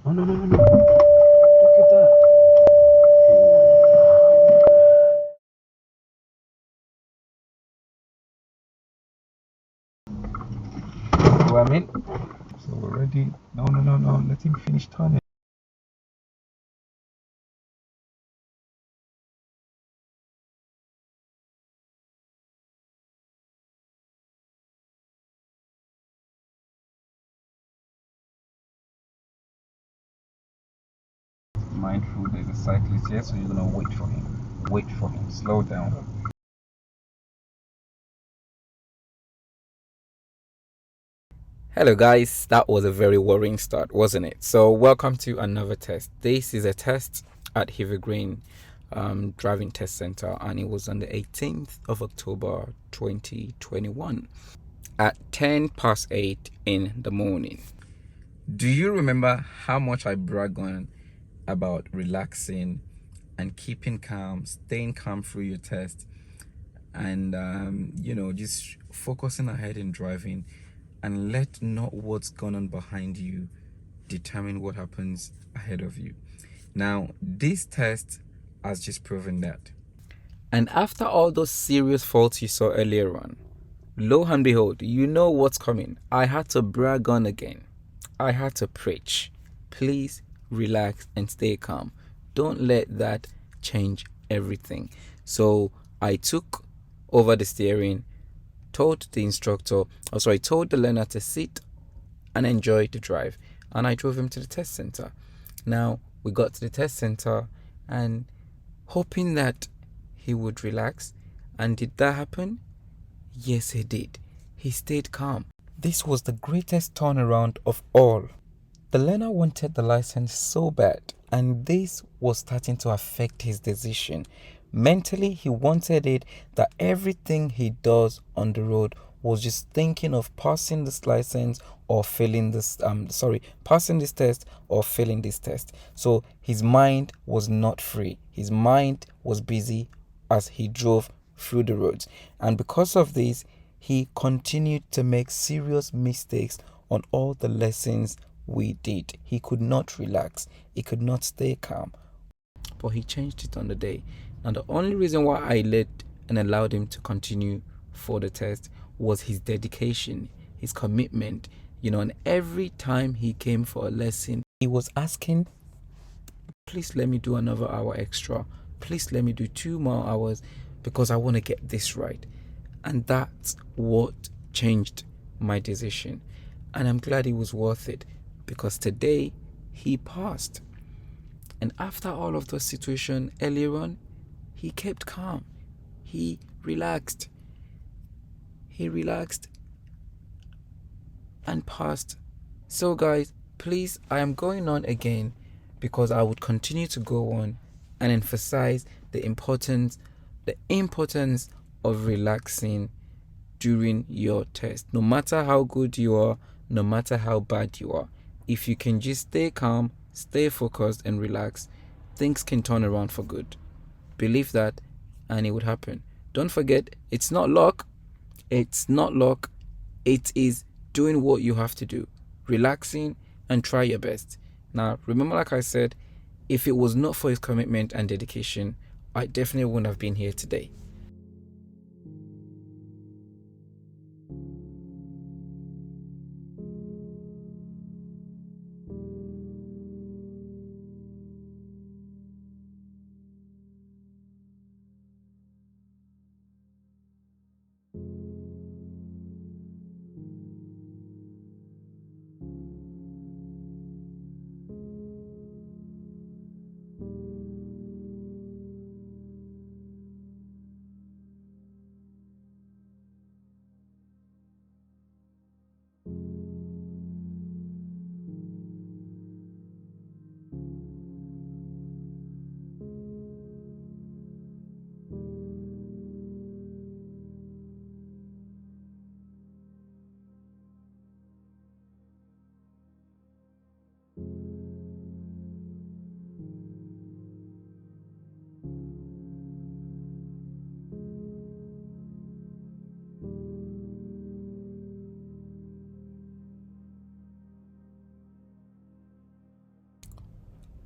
Oh, no, no, no, no. Look at that. You know what I mean? So we're ready. No, no, no, no. Let him finish turning. Mindful, there's a cyclist here, so you're gonna wait for him. Wait for him. Slow down. Hello guys, that was a very worrying start, wasn't it? So welcome to another test. This is a test at Hither Driving Test Center, and it was on the 18th of October 2021 at 10 past 8 in the morning. Do you remember how much I brag on about relaxing and keeping calm, staying calm through your test, and just focusing ahead in driving, and let not what's gone on behind you determine what happens ahead of you. Now this test has just proven that. And after all those serious faults you saw earlier on, lo and behold, you know what's coming. I had to brag on again. I had to preach. Please relax and stay calm. Don't let that change everything. So I took over the steering, told the instructor, told the learner to sit and enjoy the drive. And I drove him to the test center. Now we got to the test center and hoping that he would relax. And did that happen? Yes, he did. He stayed calm. This was the greatest turnaround of all. The learner wanted the license so bad, and this was starting to affect his decision. Mentally, he wanted it that everything he does on the road was just thinking of passing this license or failing passing this test or failing this test. So his mind was not free. His mind was busy as he drove through the roads. And because of this, he continued to make serious mistakes on all the lessons we did. He could not relax. He could not stay calm. But he changed it on the day. And the only reason why I let and allowed him to continue for the test was his dedication, his commitment. And every time he came for a lesson, he was asking, please let me do another hour extra. Please let me do 2 more hours because I want to get this right. And that's what changed my decision. And I'm glad it was worth it because today he passed. And after all of the situation earlier on, he kept calm. He relaxed. He relaxed and passed. So guys, please, I am going on again because I would continue to go on and emphasize the importance of relaxing during your test. No matter how good you are, no matter how bad you are, if you can just stay calm, stay focused, and relax, things can turn around for good. Believe that, and it would happen. Don't forget, it's not luck. It's not luck. It is doing what you have to do, relaxing, and try your best. Now, remember, like I said, if it was not for his commitment and dedication, I definitely wouldn't have been here today.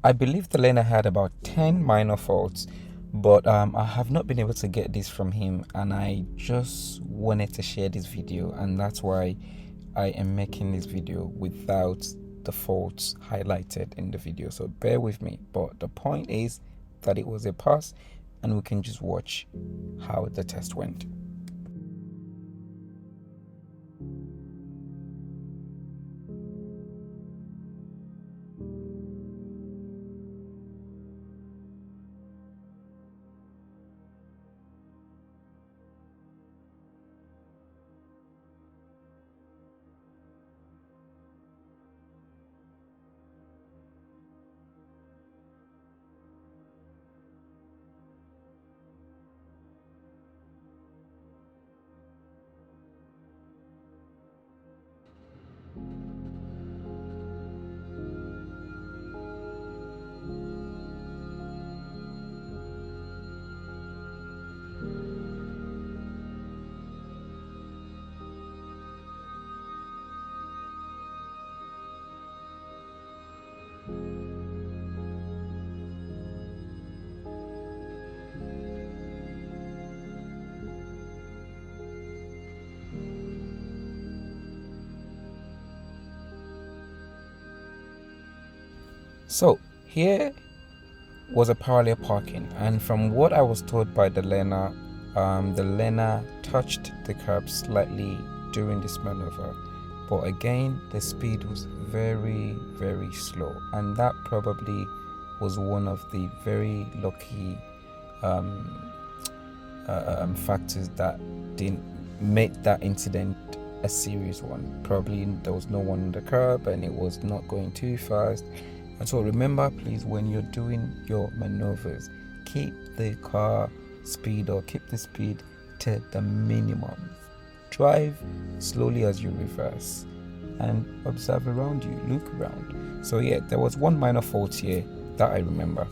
I believe the learner had about 10 minor faults, but I have not been able to get this from him, and I just wanted to share this video, and that's why I am making this video without the faults highlighted in the video, so bear with me. But the point is that it was a pass, and we can just watch how the test went. So here was a parallel parking, and from what I was told by the learner touched the curb slightly during this maneuver, but again the speed was very, very slow, and that probably was one of the very lucky factors that didn't make that incident a serious one. Probably there was no one on the curb and it was not going too fast. And so remember, please, when you're doing your maneuvers, keep the car speed or keep the speed to the minimum. Drive slowly as you reverse and observe around you, look around. So yeah, there was one minor fault here that I remember.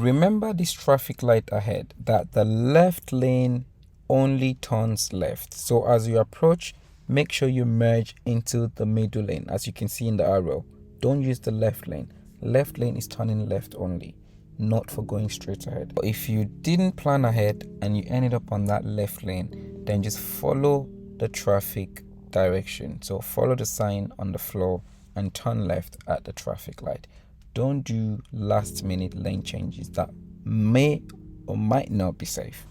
remember this traffic light ahead, that the left lane only turns left. So as you approach, make sure you merge into the middle lane. As you can see in the arrow, don't use the left lane. Left lane is turning left only, not for going straight ahead. If you didn't plan ahead and you ended up on that left lane, then just follow the traffic direction. So follow the sign on the floor and turn left at the traffic light. Don't do last minute lane changes that may or might not be safe.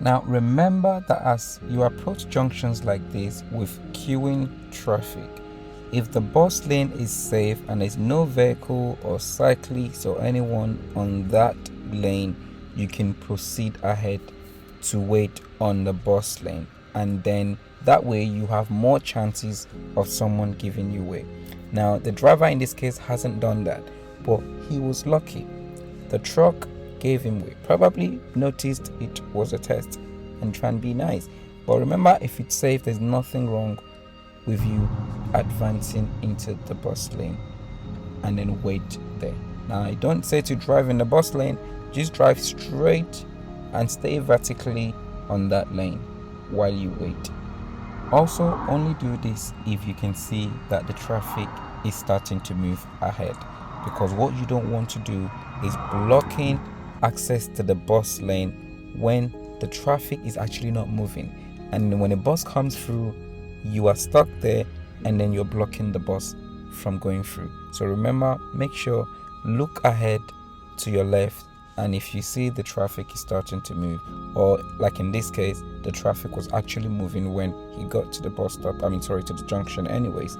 Now remember that as you approach junctions like this with queuing traffic, if the bus lane is safe and there's no vehicle or cyclist or anyone on that lane, you can proceed ahead to wait on the bus lane, and then that way you have more chances of someone giving you way. Now the driver in this case hasn't done that, but he was lucky. The truck gave him way, probably noticed it was a test and trying to be nice. But remember, if it's safe, there's nothing wrong with you advancing into the bus lane and then wait there. Now I don't say to drive in the bus lane, just drive straight and stay vertically on that lane while you wait. Also, only do this if you can see that the traffic is starting to move ahead, because what you don't want to do is blocking access to the bus lane when the traffic is actually not moving, and when a bus comes through you are stuck there and then you're blocking the bus from going through. So remember, make sure, look ahead to your left, and if you see the traffic is starting to move, or like in this case the traffic was actually moving when he got to the bus stop, to the junction anyways,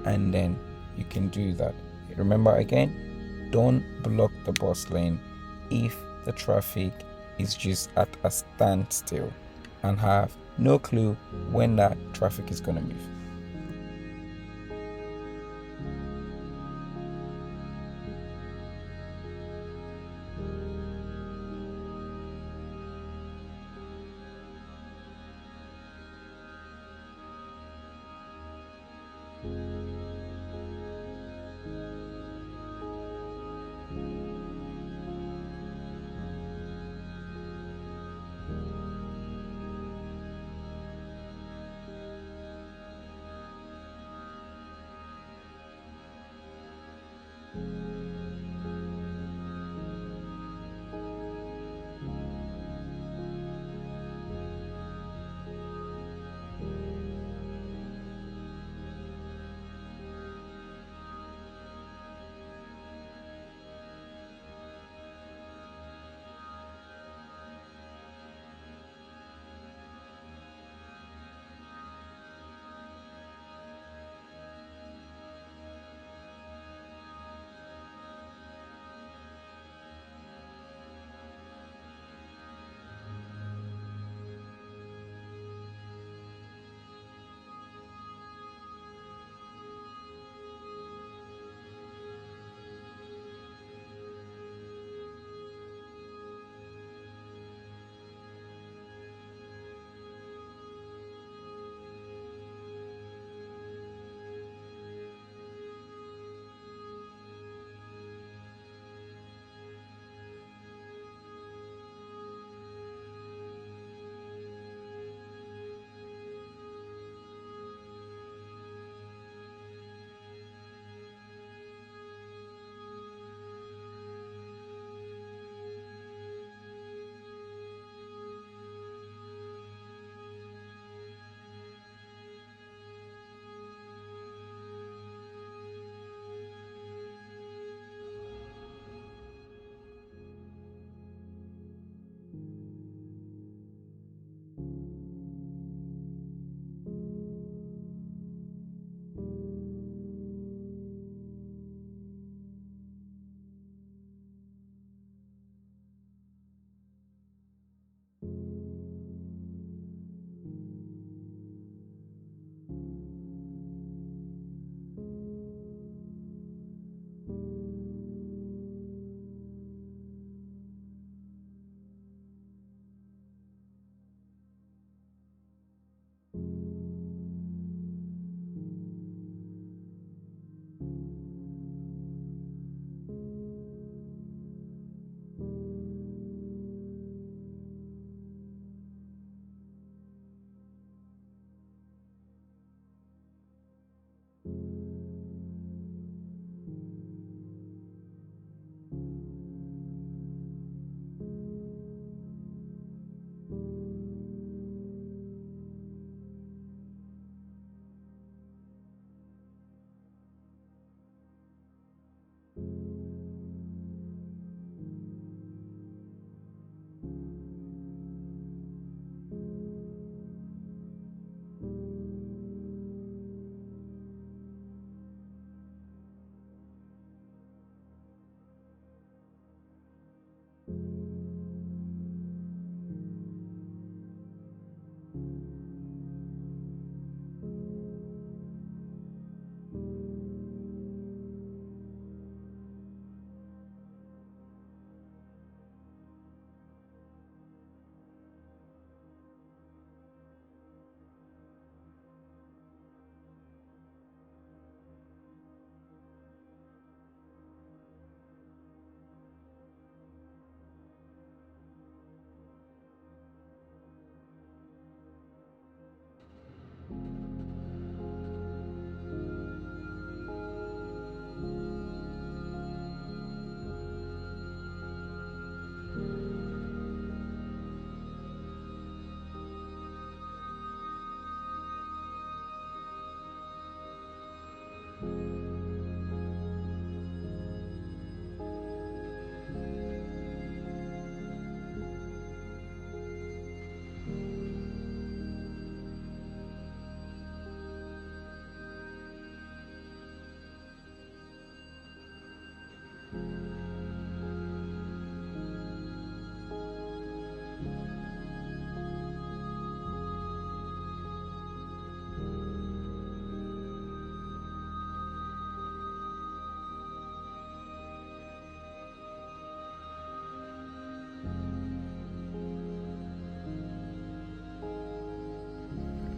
and then you can do that. Remember again, don't block the bus lane if the traffic is just at a standstill and have no clue when that traffic is going to move.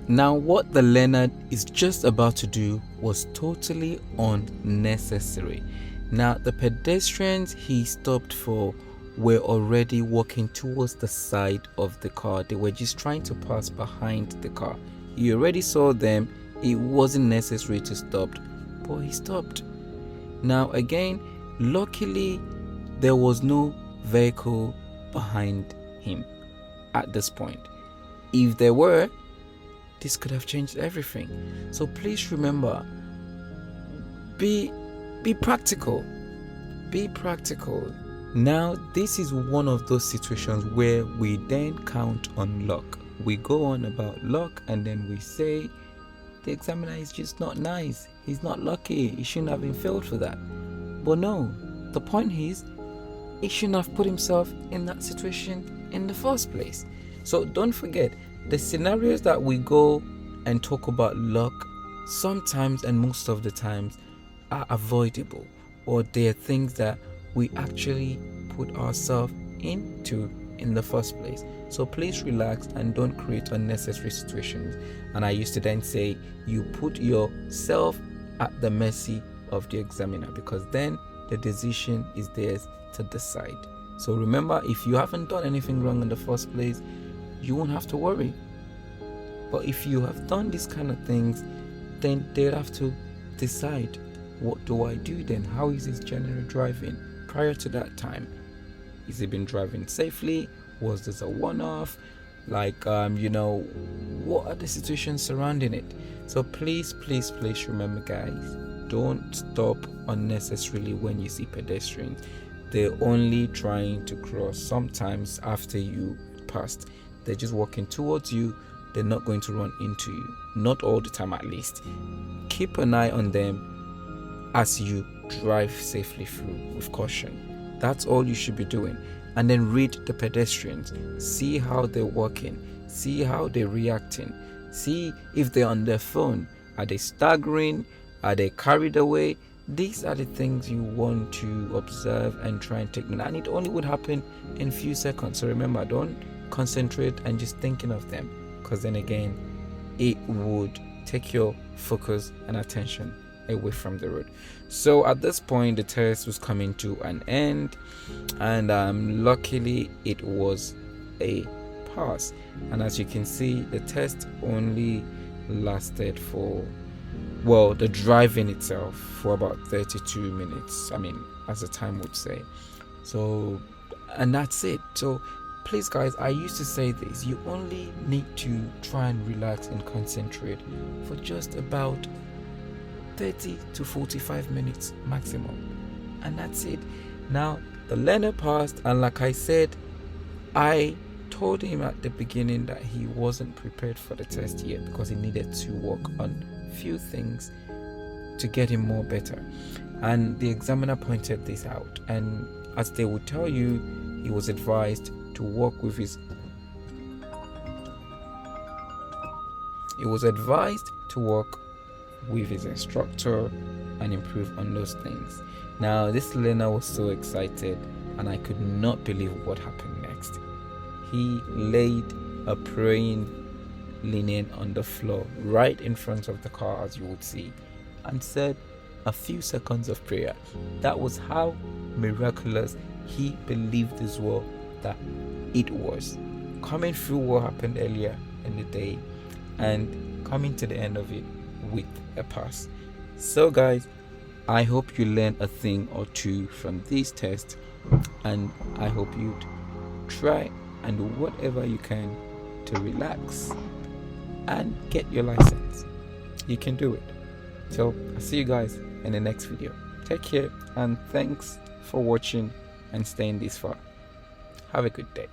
Now what the learner is just about to do was totally unnecessary. Now the pedestrians he stopped for were already walking towards the side of the car. They were just trying to pass behind the car. You already saw them. It wasn't necessary to stop, but he stopped. Now again, luckily there was no vehicle behind him at this point. If there were, this could have changed everything. So please remember, be practical. Be practical. Now this is one of those situations where we then count on luck. We go on about luck and then we say the examiner is just not nice. He's not lucky. He shouldn't have been failed for that. But no, the point is, he shouldn't have put himself in that situation in the first place. So don't forget, the scenarios that we go and talk about luck sometimes and most of the times are avoidable, or they're things that we actually put ourselves into in the first place. So please relax and don't create unnecessary situations. And I used to then say, you put yourself at the mercy of the examiner, because then the decision is theirs to decide. So remember, if you haven't done anything wrong in the first place, you won't have to worry. But if you have done these kind of things, then they'll have to decide, what do I do then? How is his general driving prior to that time? Is he been driving safely? Was this a one-off? Like, what are the situations surrounding it? So please remember, guys, don't stop unnecessarily when you see pedestrians. They're only trying to cross sometimes after you passed. They're just walking towards you. They're not going to run into you. Not all the time, at least. Keep an eye on them as you drive safely through with caution. That's all you should be doing. And then read the pedestrians. See how they're walking. See how they're reacting. See if they're on their phone. Are they staggering? Are they carried away? These are the things you want to observe and try and take note. And it only would happen in a few seconds. So remember, don't concentrate and just thinking of them, because then again, it would take your focus and attention away from the road. So at this point, the test was coming to an end, and luckily it was a pass. And as you can see, the test only lasted for, well, the driving itself for about 32 minutes, as the time would say. So, and that's it. So please guys, I used to say this, you only need to try and relax and concentrate for just about 30 to 45 minutes maximum, and that's it. Now the learner passed, and like I said, I told him at the beginning that he wasn't prepared for the test yet, because he needed to work on few things to get him more better. And the examiner pointed this out, and as they would tell you, he was advised to work with his instructor and improve on those things. Now this learner was so excited, and I could not believe what happened next. He laid a praying linen on the floor right in front of the car, as you would see, and said a few seconds of prayer. That was how miraculous he believed as well that it was, coming through what happened earlier in the day and coming to the end of it with a pass. So guys, I hope you learn a thing or two from these tests, and I hope you'd try and do whatever you can to relax and get your license. You can do it. So I'll see you guys in the next video. Take care, and thanks for watching and staying this far. Have a good day.